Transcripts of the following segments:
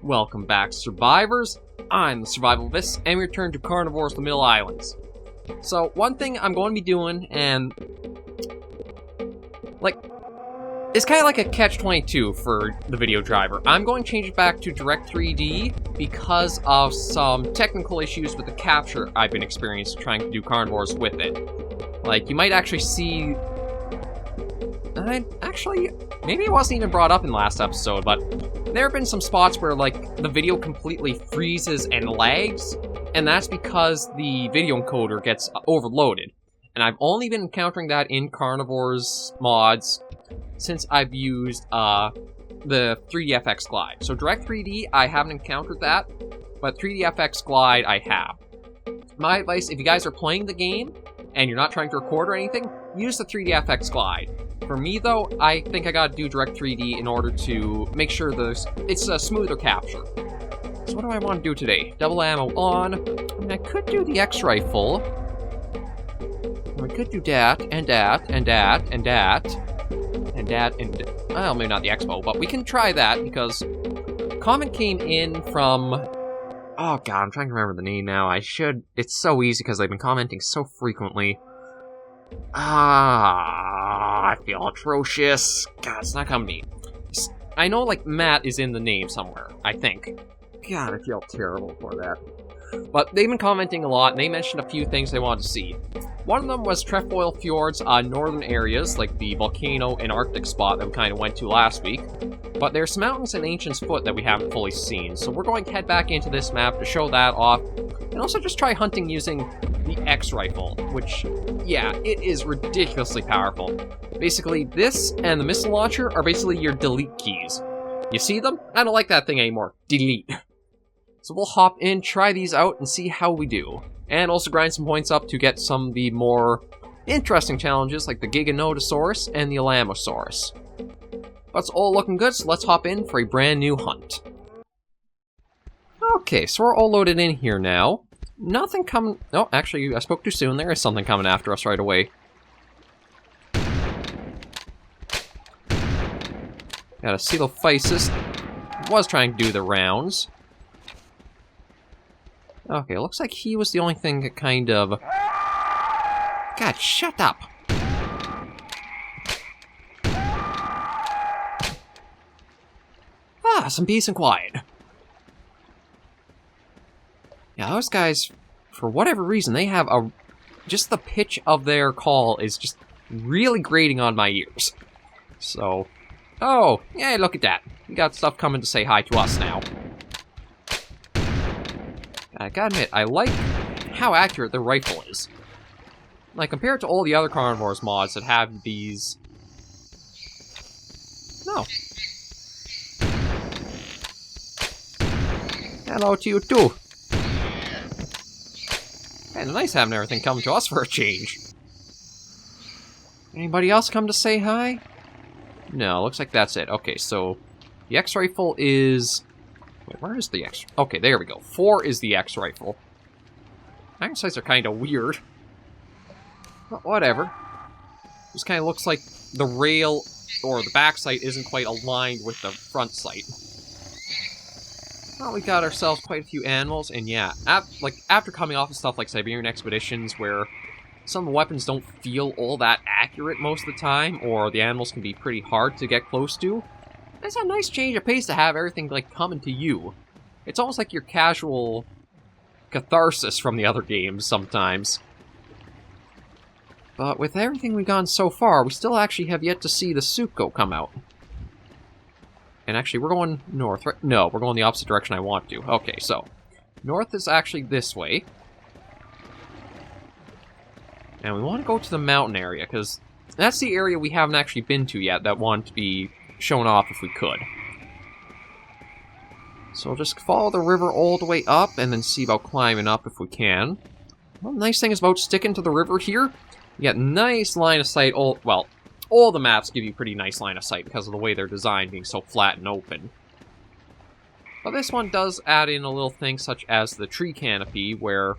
Welcome back, survivors. I'm the SurvivalVis, and we return to Carnivores, the Middle Islands. So, one thing I'm going to be doing, and it's kind of like a catch-22 for the video driver. I'm going to change it back to Direct 3D because of some technical issues with the capture I've been experiencing trying to do Carnivores with it. Like, you might actually see... maybe it wasn't even brought up in the last episode, but there have been some spots where, like, the video completely freezes and lags, and that's because the video encoder gets overloaded. And I've only been encountering that in Carnivores mods since I've used the 3DFX Glide. So Direct 3D, I haven't encountered that, but 3DFX Glide, I have. My advice, if you guys are playing the game, and you're not trying to record or anything, use the 3DFX Glide. For me, though, I think I gotta do Direct 3D in order to make sure it's a smoother capture. So what do I want to do today? Double ammo on. I mean, I could do the X-Rifle. I could do that, and that, and that, and that, and that, and... well, maybe not the Expo, but we can try that, because... comment came in from... oh god, I'm trying to remember the name now. I should... it's so easy, because they've been commenting so frequently. I feel atrocious. God, it's not coming to me. I know, like, Matt is in the name somewhere, I think. God, I feel terrible for that. But they've been commenting a lot, and they mentioned a few things they wanted to see. One of them was Trefoil Fjord's northern areas, like the volcano and Arctic spot that we kind of went to last week. But there's some mountains in Ancient's Foot that we haven't fully seen, so we're going to head back into this map to show that off, and also just try hunting using the X-Rifle, which, yeah, it is ridiculously powerful. Basically, this and the missile launcher are basically your delete keys. You see them? I don't like that thing anymore. Delete. So we'll hop in, try these out, and see how we do. And also grind some points up to get some of the more interesting challenges, like the Giganotosaurus and the Alamosaurus. But it's all looking good, so let's hop in for a brand new hunt. Okay, so we're all loaded in here now. Nothing coming... oh, actually, I spoke too soon. There is something coming after us right away. Got a Coelophysis. Was trying to do the rounds. Okay, looks like he was the only thing that kind of... god, shut up! Ah, some peace and quiet. Yeah, those guys, for whatever reason, they have a... just the pitch of their call is just really grating on my ears. So... oh, yeah, look at that. We got stuff coming to say hi to us now. I gotta admit, I like how accurate the rifle is. Like, compared to all the other Carnivores mods that have these... no. Hello to you too. Kinda nice having everything come to us for a change. Anybody else come to say hi? No, looks like that's it. Okay, so the X-Rifle is... wait, where is the X? Okay, there we go. 4 is the X-Rifle. Iron sights are kind of weird. But whatever. Just kind of looks like the rail or the back sight isn't quite aligned with the front sight. Well, we got ourselves quite a few animals, and yeah, after coming off of stuff like Siberian Expeditions, where some of the weapons don't feel all that accurate most of the time, or the animals can be pretty hard to get close to, it's a nice change of pace to have everything, like, coming to you. It's almost like your casual catharsis from the other games, sometimes. But with everything we've gone so far, we still actually have yet to see the Suco come out. And actually, we're going north, right? No, we're going the opposite direction I want to. Okay, so, north is actually this way. And we want to go to the mountain area, because that's the area we haven't actually been to yet that want to be shown off if we could. So we'll just follow the river all the way up, and then see about climbing up if we can. Well, the nice thing is about sticking to the river here, you get nice line of sight. Well, all the maps give you pretty nice line of sight because of the way they're designed, being so flat and open. But this one does add in a little thing such as the tree canopy, where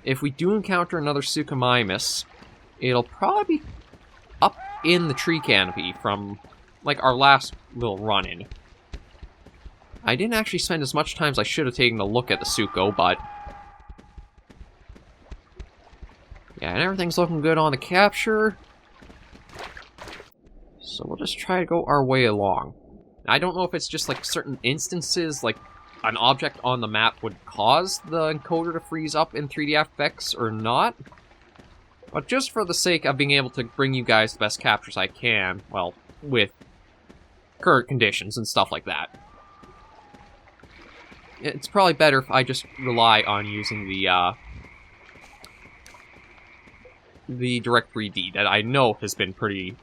if we do encounter another Suchomimus, it'll probably be up in the tree canopy from, like, our last little run-in. I didn't actually spend as much time as I should have taken to look at the Suko, but... yeah, and everything's looking good on the capture. So we'll just try to go our way along. I don't know if it's just like certain instances, like an object on the map would cause the encoder to freeze up in 3DFX or not. But just for the sake of being able to bring you guys the best captures I can, well, with current conditions and stuff like that, it's probably better if I just rely on using the Direct 3D that I know has been pretty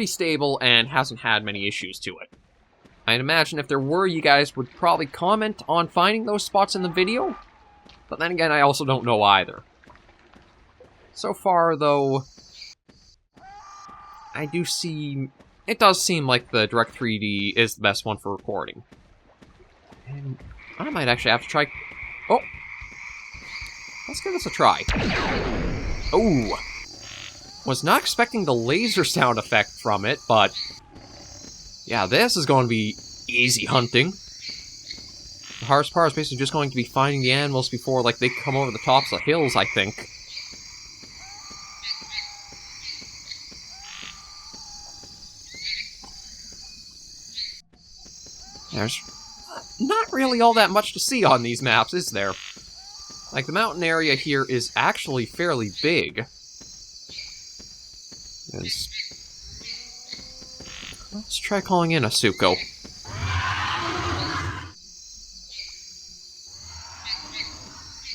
stable and hasn't had many issues to it. I'd imagine if there were, you guys would probably comment on finding those spots in the video, but then again, I also don't know either. So far, though, it does seem like the Direct 3D is the best one for recording. And I might actually have to try... oh! Let's give this a try. Oh! Was not expecting the laser sound effect from it, but... yeah, this is going to be easy hunting. The hardest part is basically just going to be finding the animals before, like, they come over the tops of hills, I think. There's not really all that much to see on these maps, is there? Like, the mountain area here is actually fairly big. Let's try calling in a Suko.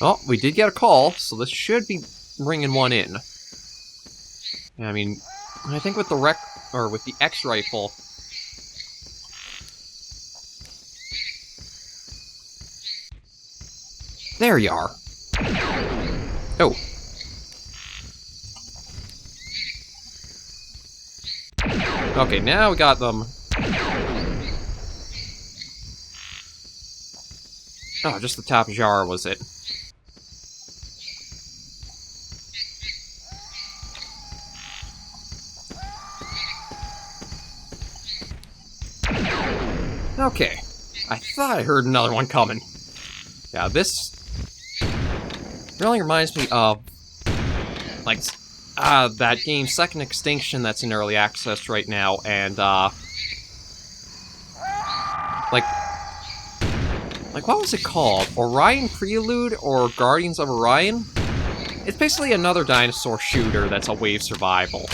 Oh, we did get a call, so this should be bringing one in. I mean, I think with the X rifle... there you are. Oh. Okay, now we got them. Oh, just the top jar was it. Okay. I thought I heard another one coming. Yeah, this really reminds me of, like, that game Second Extinction that's in early access right now, and, like, what was it called? Orion Prelude or Guardians of Orion? It's basically another dinosaur shooter that's a wave survival.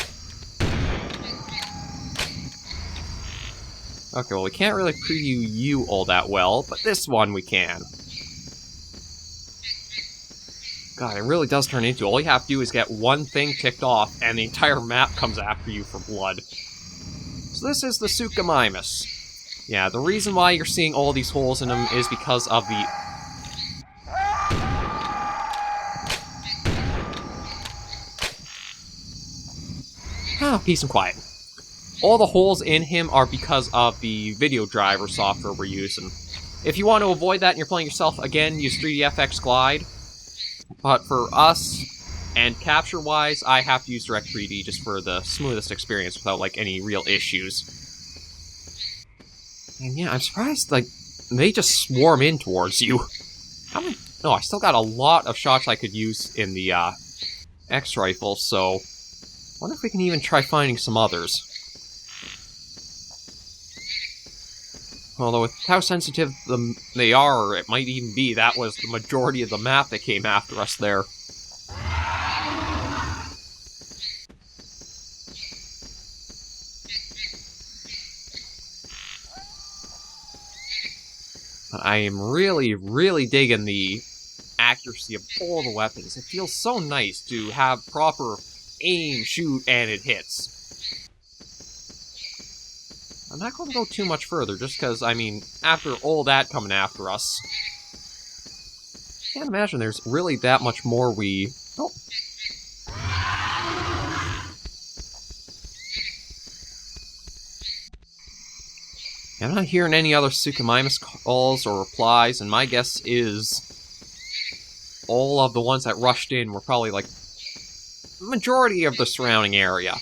Okay, well, we can't really preview you all that well, but this one we can. God, it really does turn into, all you have to do is get one thing ticked off, and the entire map comes after you for blood. So this is the Suchomimus. Yeah, the reason why you're seeing all these holes in them is because of the... peace and quiet. All the holes in him are because of the video driver software we're using. If you want to avoid that and you're playing yourself, again, use 3DFX Glide. But for us, and capture-wise, I have to use Direct 3D just for the smoothest experience without, like, any real issues. And yeah, I'm surprised, like, they just swarm in towards you. How many? No, I still got a lot of shots I could use in the, X-Rifle, so... I wonder if we can even try finding some others. Although with how sensitive they are, it might even be that was the majority of the map that came after us there. I am really, really digging the accuracy of all the weapons. It feels so nice to have proper aim, shoot, and it hits. I'm not going to go too much further, just because, I mean, after all that coming after us, I can't imagine there's really that much more we... oh. I'm not hearing any other Suchomimus calls or replies, and my guess is all of the ones that rushed in were probably, like, the majority of the surrounding area.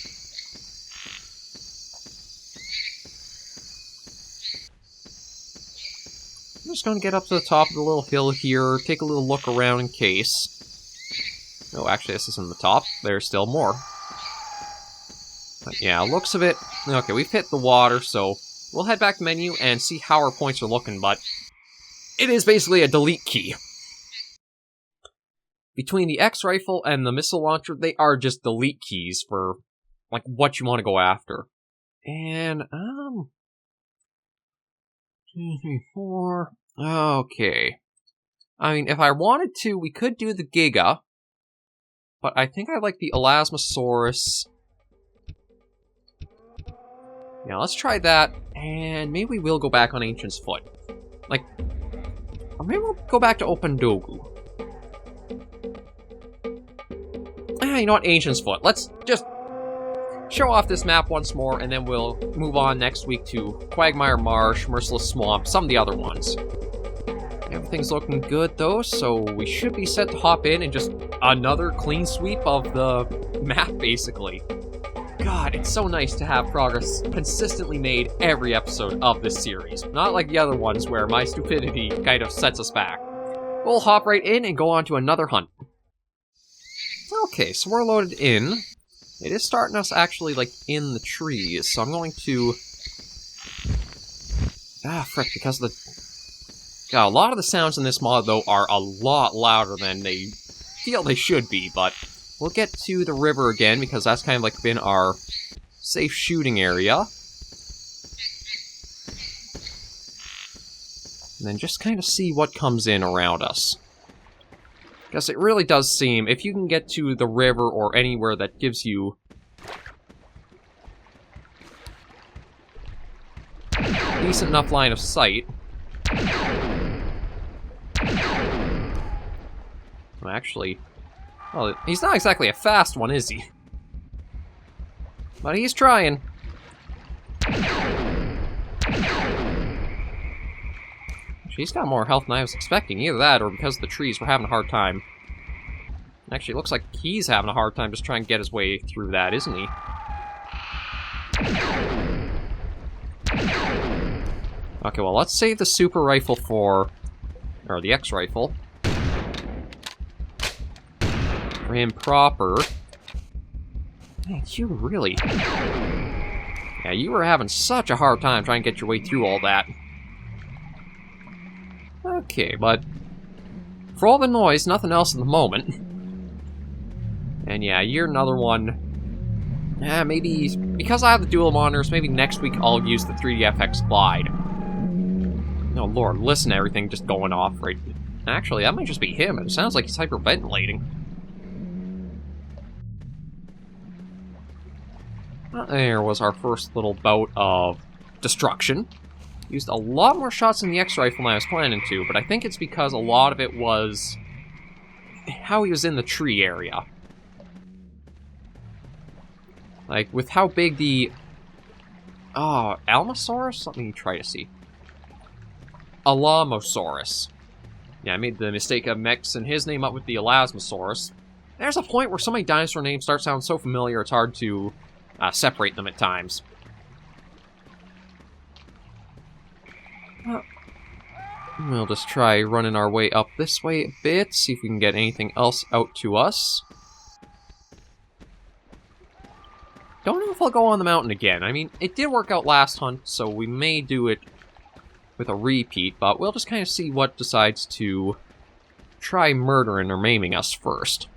I'm just gonna get up to the top of the little hill here, take a little look around in case. Oh, actually, this isn't the top. There's still more. But yeah, looks of it... Okay, we've hit the water, so we'll head back to menu and see how our points are looking, but it is basically a delete key. Between the X-Rifle and the missile launcher, they are just delete keys for, like, what you want to go after. And, 2, 3, 4... Okay. I mean, if I wanted to, we could do the Giga, but I think I like the Elasmosaurus. Yeah, let's try that, and maybe we will go back on Ancient's Foot. Like, or maybe we'll go back to Opendogu. You know what, Ancient's Foot. Let's just show off this map once more, and then we'll move on next week to Quagmire Marsh, Merciless Swamp, some of the other ones. Everything's looking good, though, so we should be set to hop in and just another clean sweep of the map, basically. God, it's so nice to have progress consistently made every episode of this series. Not like the other ones where my stupidity kind of sets us back. We'll hop right in and go on to another hunt. Okay, so we're loaded in. It is starting us actually, like, in the trees, so I'm going to... frick, because of the... Yeah, a lot of the sounds in this mod, though, are a lot louder than they feel they should be, but we'll get to the river again, because that's kind of, like, been our safe shooting area. And then just kind of see what comes in around us. Because it really does seem, if you can get to the river or anywhere that gives you decent enough line of sight. Well, actually, well, he's not exactly a fast one, is he? But he's trying. He's got more health than I was expecting. Either that, or because of the trees, we're having a hard time. Actually, it looks like he's having a hard time just trying to get his way through that, isn't he? Okay, well, let's save the super rifle for... or the X-Rifle. For him proper. Man, you really... Yeah, you were having such a hard time trying to get your way through all that. Okay, but for all the noise, nothing else in the moment. And yeah, you're another one. Yeah, maybe, because I have the dual monitors, maybe next week I'll use the 3DFX Glide. Oh lord, listen to everything just going off right... Actually, that might just be him. It sounds like he's hyperventilating. Well, there was our first little bout of destruction. Used a lot more shots in the X-Rifle than I was planning to, but I think it's because a lot of it was how he was in the tree area. Like, with how big the... Oh, Allosaurus? Let me try to see. Alamosaurus. Yeah, I made the mistake of mixing his name up with the Elasmosaurus. There's a point where so many dinosaur names start sounding so familiar it's hard to separate them at times. We'll just try running our way up this way a bit, see if we can get anything else out to us. Don't know if I'll go on the mountain again. I mean, it did work out last hunt, so we may do it with a repeat, but we'll just kind of see what decides to try murdering or maiming us first.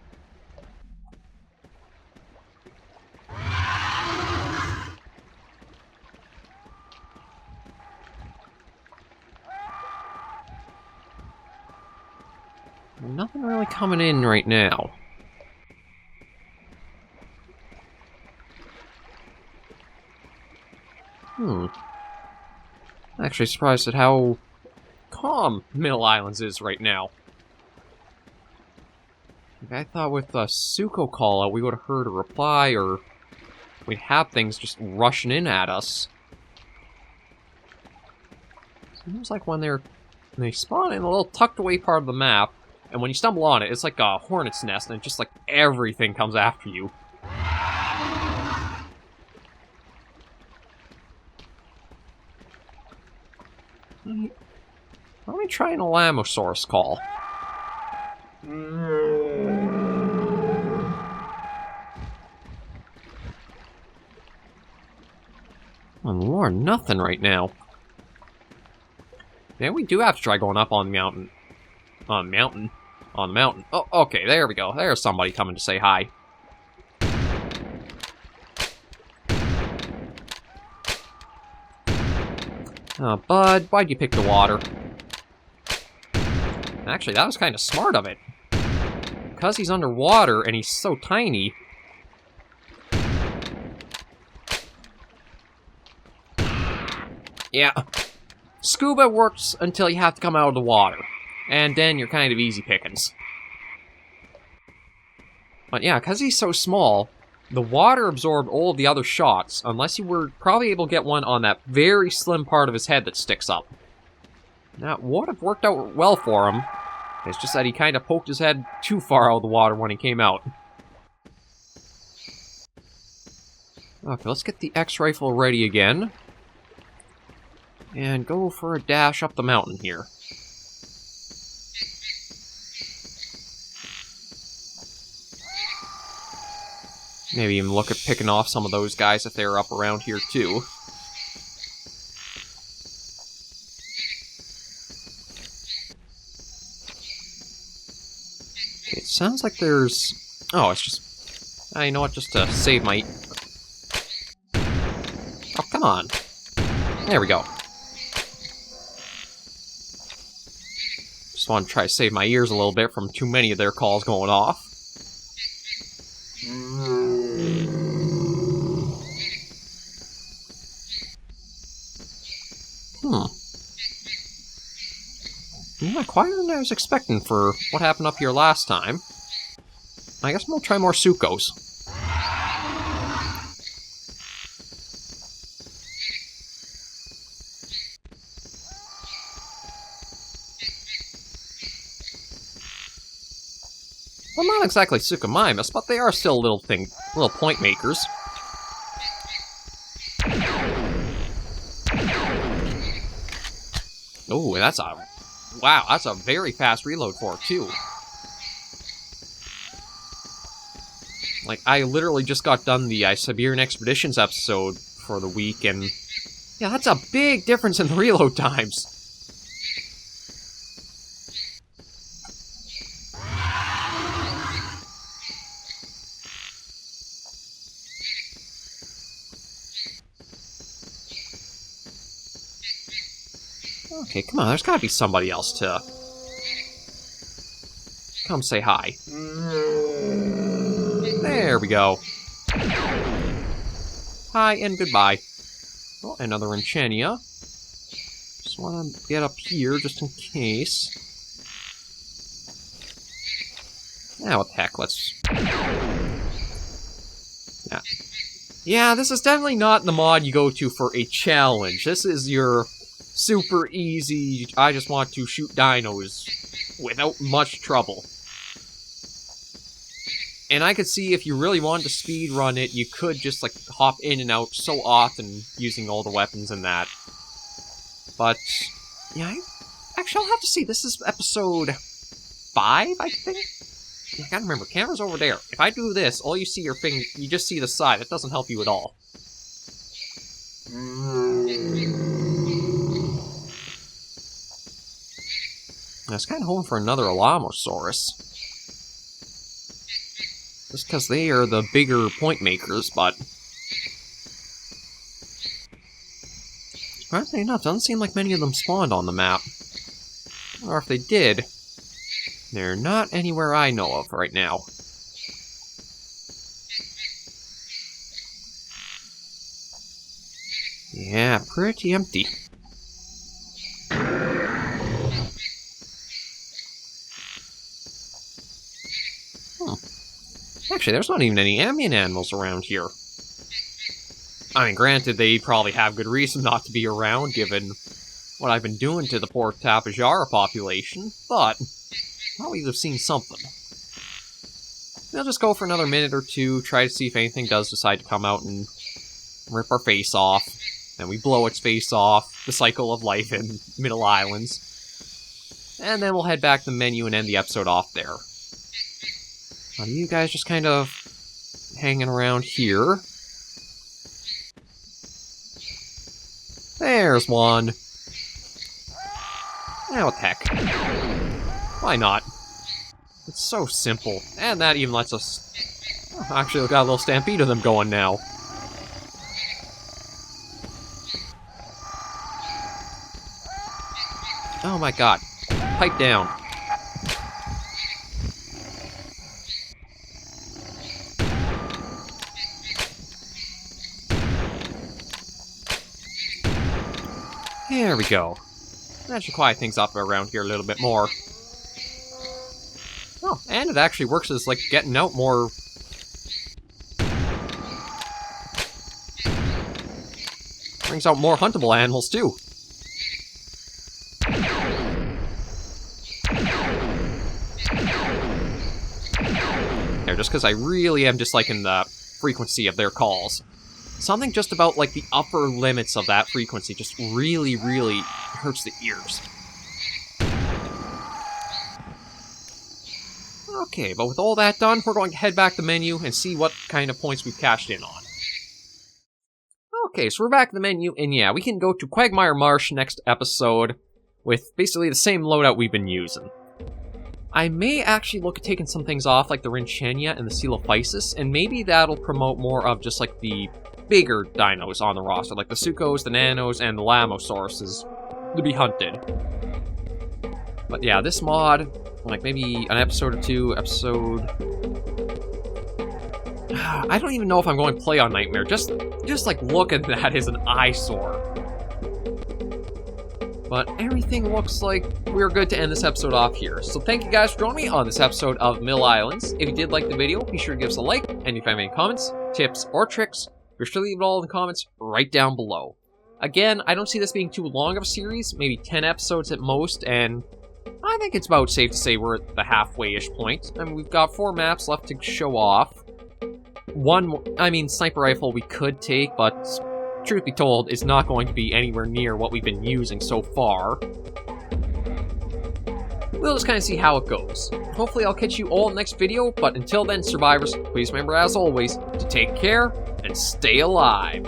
Nothing really coming in right now. Actually surprised at how calm Middle Islands is right now. I thought with the Suko call-out we would have heard a reply, or we'd have things just rushing in at us. Seems like when they spawn in a little tucked away part of the map, and when you stumble on it, it's like a hornet's nest, and just like everything comes after you. Let me try an Alamosaurus call. Oh Lord, nothing right now. Yeah, we do have to try going up on the mountain. On the mountain. Oh, okay, there we go. There's somebody coming to say hi. Oh, bud, why'd you pick the water? Actually, that was kind of smart of it. Because he's underwater and he's so tiny. Yeah. Scuba works until you have to come out of the water. And then you're kind of easy pickings. But yeah, because he's so small, the water absorbed all of the other shots, unless you were probably able to get one on that very slim part of his head that sticks up. That would have worked out well for him. It's just that he kind of poked his head too far out of the water when he came out. Okay, let's get the X-Rifle ready again. And go for a dash up the mountain here. Maybe even look at picking off some of those guys if they're up around here too. It sounds like there's... Oh, it's just... you know what, just to save my... Oh, come on. There we go. Just want to try to save my ears a little bit from too many of their calls going off. Yeah, quieter than I was expecting for what happened up here last time. I guess we'll try more Sucos. Well, not exactly Suchomimus, but they are still little point makers. Oh, that's a... Wow, that's a very fast reload for it, too. Like, I literally just got done the Siberian Expeditions episode for the week, and... Yeah, that's a big difference in the reload times. Okay, come on, there's gotta be somebody else to... come say hi. There we go. Hi and goodbye. Oh, another Enchenia. Just wanna get up here just in case. Yeah, what the heck, let's... Yeah. Yeah, this is definitely not the mod you go to for a challenge. This is your... super easy, I just want to shoot dinos without much trouble. And I could see if you really wanted to speedrun it, you could just, like, hop in and out so often using all the weapons and that. But, yeah, actually, I'll have to see. This is episode 5, I think? I gotta remember, camera's over there. If I do this, all you see your finger, you just see the side. It doesn't help you at all. I was kind of hoping for another Alamosaurus. Just because they are the bigger point makers, but... surprisingly enough, doesn't seem like many of them spawned on the map. Or if they did, they're not anywhere I know of right now. Yeah, pretty empty. Actually, there's not even any ambient animals around here. I mean, granted, they probably have good reason not to be around, given what I've been doing to the poor Tapejara population, but probably have seen something. We'll just go for another minute or two, try to see if anything does decide to come out and rip our face off. Then we blow its face off, the cycle of life in Middle Islands. And then we'll head back to the menu and end the episode off there. You guys just kind of hanging around here. There's one. What the heck? Why not? It's so simple. And that even lets us... Actually, we've got a little stampede of them going now. Oh my god. Pipe down. There we go. That should quiet things up around here a little bit more. Oh, and it actually works as, like, getting out more... Brings out more huntable animals, too. There, just because I really am disliking the frequency of their calls. Something just about, like, the upper limits of that frequency just really, really hurts the ears. Okay, but with all that done, we're going to head back to the menu and see what kind of points we've cashed in on. Okay, so we're back to the menu, and yeah, we can go to Quagmire Marsh next episode with basically the same loadout we've been using. I may actually look at taking some things off, like the Rinchenia and the Coelophysis, and maybe that'll promote more of just, like, the bigger dinos on the roster, like the Sucos, the Nanos, and the Lamosauruses to be hunted. But yeah, this mod, like maybe an episode or two, I don't even know if I'm going to play on Nightmare. Just like look at that as an eyesore. But everything looks like we're good to end this episode off here. So thank you guys for joining me on this episode of Middle Islands. If you did like the video, be sure to give us a like. And if you have any comments, tips, or tricks, be sure to leave it all in the comments right down below. Again, I don't see this being too long of a series, maybe 10 episodes at most, and I think it's about safe to say we're at the halfway-ish point. I mean, we've got 4 maps left to show off. Sniper rifle we could take, but truth be told, it's not going to be anywhere near what we've been using so far. We'll just kind of see how it goes. Hopefully I'll catch you all in the next video, but until then, survivors, please remember as always to take care and stay alive.